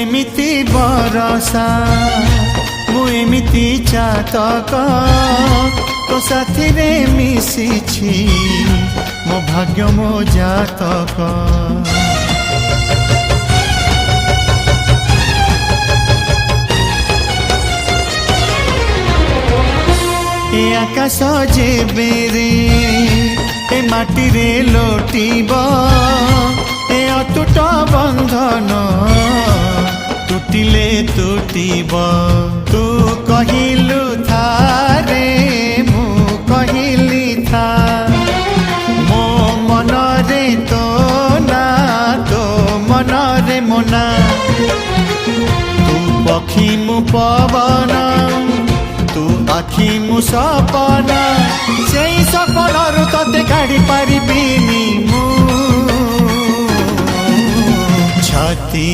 एमिति बरसा मु एमिति चातक तो साथी रे मिशिछि मो भाग्य मो जातक। ए आकाश जेबेरे ए माटी रे लोटिब ए अटूट बंधन टूटिले टूटिब। तू कहिलु था रे मु कहिली था मो मन रे तो ना तो मन रे मोना। तू पक्षी मु पवन तू आखि मु सपना से सपन तते काढ़ी पारिबिनी मु छाती।